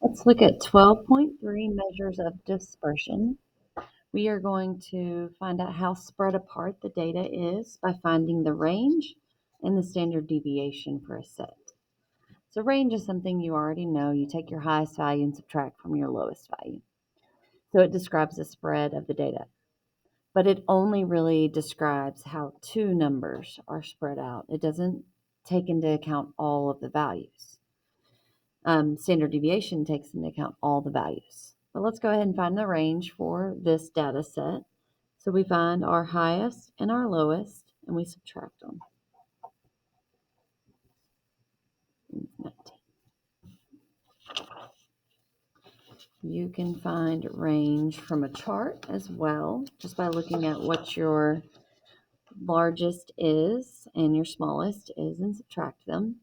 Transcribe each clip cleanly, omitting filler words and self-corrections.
Let's look at 12.3 measures of dispersion. We are going to find out how spread apart the data is by finding the range and the standard deviation for a set. So range is something you already know. You take your highest value and subtract from your lowest value. So it describes the spread of the data, but it only really describes how two numbers are spread out. It doesn't take into account all of the values. Standard deviation takes into account all the values. But let's go ahead and find the range for this data set. So we find our highest and our lowest, and we subtract them. You can find range from a chart as well, just by looking at what your largest is and your smallest is and subtract them.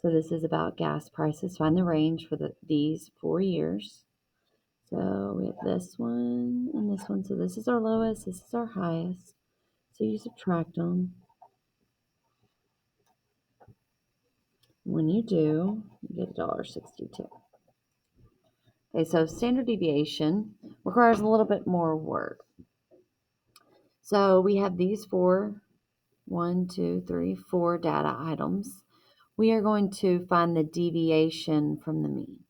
So this is about gas prices. Find the range for these 4 years. So we have this one and this one. So this is our lowest, this is our highest. So you subtract them. When you do, you get $1.62. Okay, so standard deviation requires a little bit more work. So we have these four data items. We are going to find the deviation from the mean.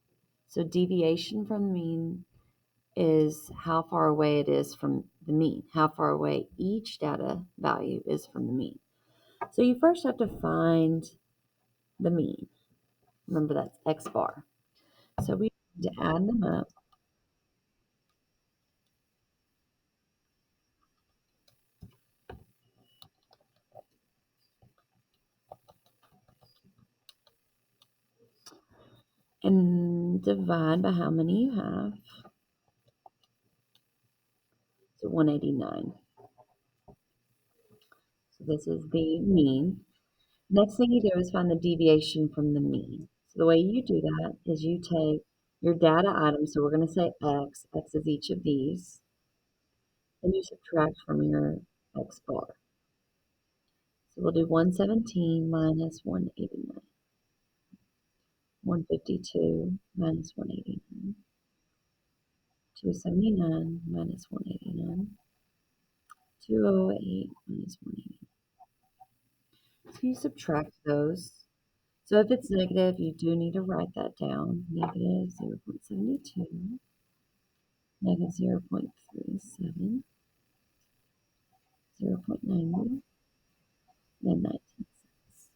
So deviation from the mean is how far away it is from the mean, how far away each data value is from the mean. So you first have to find the mean. Remember that's x bar. So we need to add them up. And divide by how many you have. So 189. So this is the mean. Next thing you do is find the deviation from the mean. So the way you do that is you take your data item, so we're going to say x is each of these, and you subtract from your x bar. So we'll do 117 minus 189, 152 minus 189, 279 minus 189, 208 minus 189. So you subtract those. So if it's negative, you do need to write that down. Negative 0.72, negative 0.37, 0.90, then 19 cents.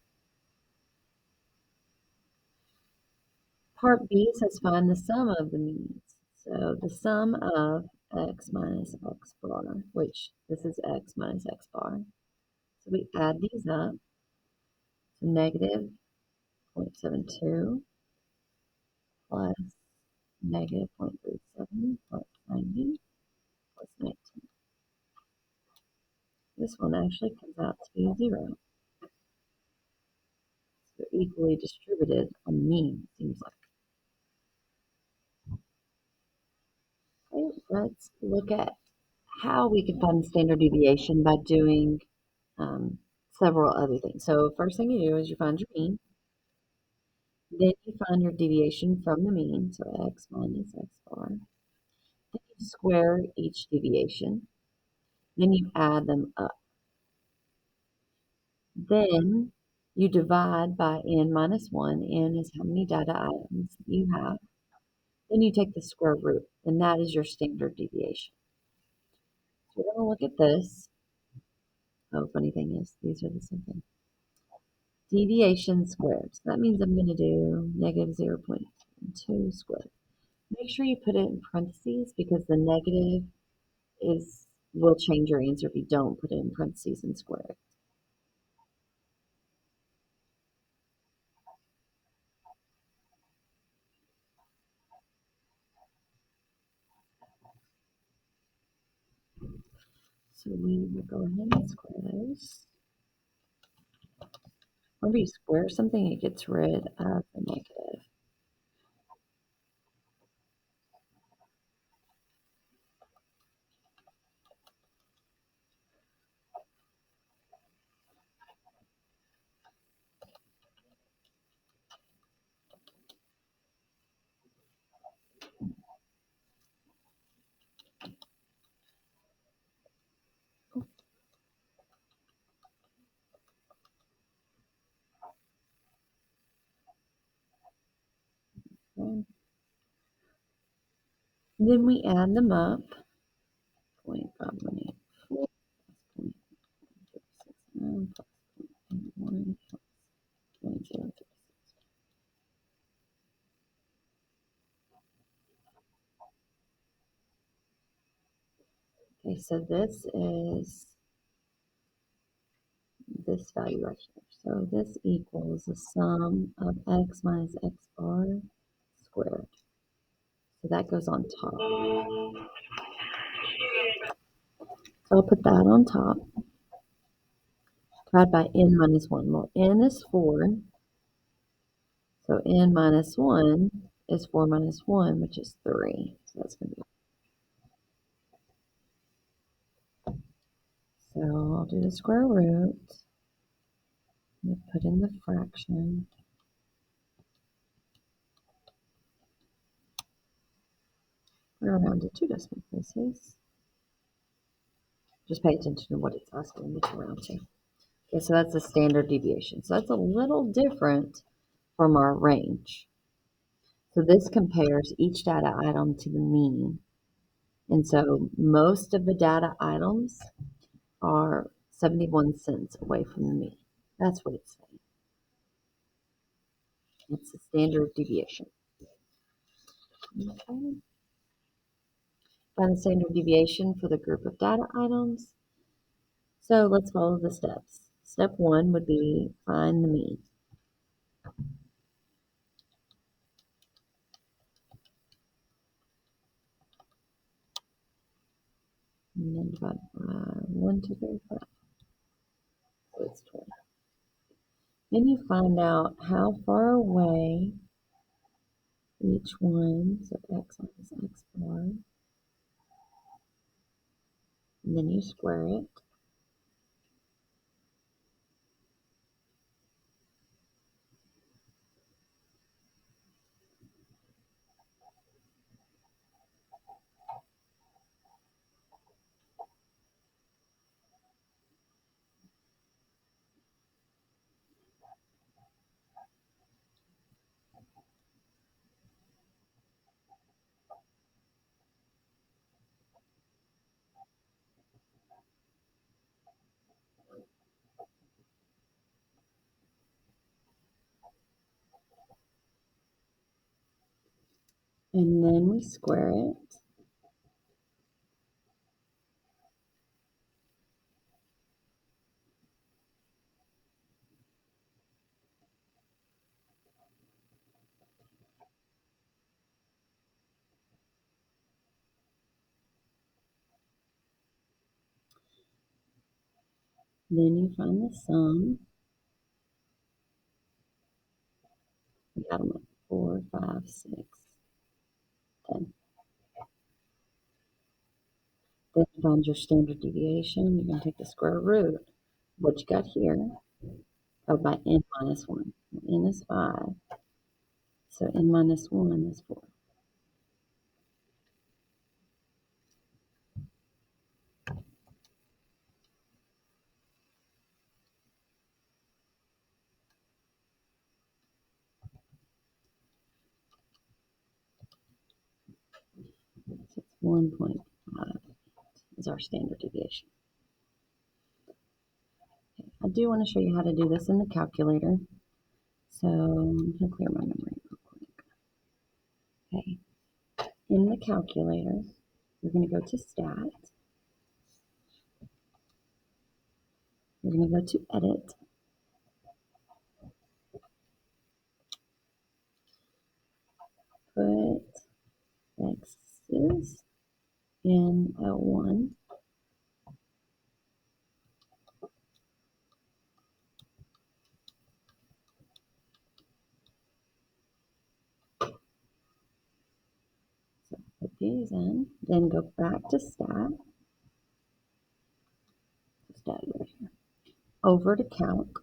Part B says find the sum of the means. So the sum of x minus x bar, which this is x minus x bar. So we add these up. So negative 0.72 plus negative 0.37 plus 90 plus 19. This one actually comes out to be 0. So they're equally distributed on the mean, it seems like. Okay, let's look at how we can find the standard deviation by doing several other things. So first thing you do is you find your mean. Then you find your deviation from the mean, so x minus x bar. Then you square each deviation. Then you add them up. Then you divide by n minus 1. N is how many data items you have. Then you take the square root, and that is your standard deviation. So we're going to look at this. Oh, funny thing is, these are the same thing. Deviation squared. So that means I'm going to do negative 0.2 squared. Make sure you put it in parentheses because the negative will change your answer if you don't put it in parentheses and square it. So we will go ahead and square those. Whenever you square something, it gets rid of the negative. Okay. Then we add them up. 0.518 plus 0.069 plus 0.81 plus 0.036. Okay, so this is this value right here. So this equals the sum of x minus x bar squared. So that goes on top. So I'll put that on top. Divided by n minus 1. Well, n is 4. So n minus 1 is 4 minus 1, which is 3. So that's going to be. So I'll do the square root. Put in the fraction. We're around to 2 decimal places. Just pay attention to what it's asking me to round to. Okay, so that's the standard deviation. So that's a little different from our range. So this compares each data item to the mean. And so most of the data items are 71 cents away from the mean. That's what it's saying. It's the standard deviation. Okay. Find the standard deviation for the group of data items. So let's follow the steps. Step 1 would be find the mean. And then divide by 1, 2, 3, 4. So it's 20. Then you find out how far away each one, so x minus x bar, and then you square it. And then we square it. Then you find the sum. We got them at 4, 5, 6, 10. Then you find your standard deviation. You're going to take the square root. What you got here, by n minus 1. N is 5. So n minus 1 is 4. So it's 1.5 is our standard deviation. Okay. I do want to show you how to do this in the calculator. So I'm going to clear my memory real quick. Okay. In the calculator, you're going to go to Stat. You're going to go to Edit. Put X's in L1. So put these in. Then go back to Stat. Stat right here. Over to Calc.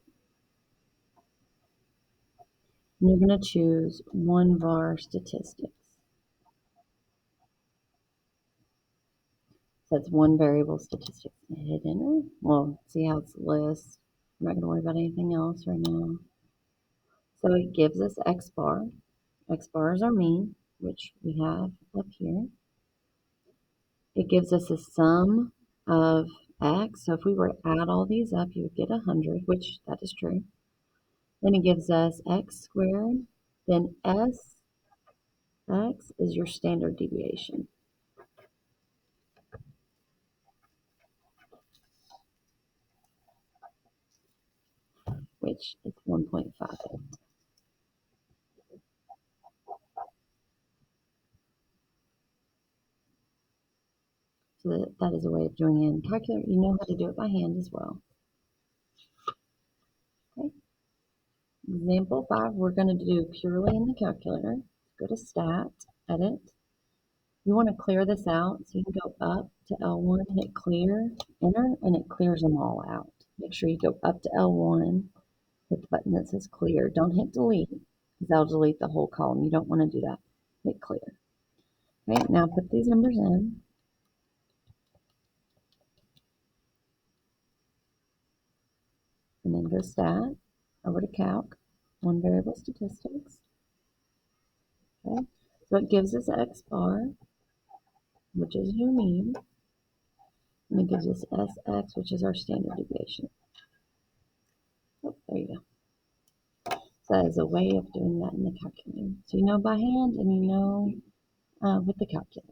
And you're going to choose 1 var statistics. So that's one variable statistics. Hit enter. Well, see how it's list. I'm not going to worry about anything else right now. So it gives us X bar. X bar is our mean, which we have up here. It gives us a sum of x. So if we were to add all these up, you would get 100, which that is true. Then it gives us x squared. Then sx is your standard deviation, which is 1.58. So that is a way of doing it in calculator. You know how to do it by hand as well. Okay. Example 5, we're going to do purely in the calculator. Go to Stat, Edit. You want to clear this out, so you can go up to L1, hit Clear, Enter, and it clears them all out. Make sure you go up to L1, hit the button that says Clear. Don't hit Delete, because that'll delete the whole column. You don't want to do that. Hit Clear. Okay, now put these numbers in. And then go Stat, over to Calc, one variable statistics. Okay, so it gives us X bar, which is your mean, and it gives us SX, which is our standard deviation. Oh, there you go. So that is a way of doing that in the calculator. So you know by hand and you know with the calculator.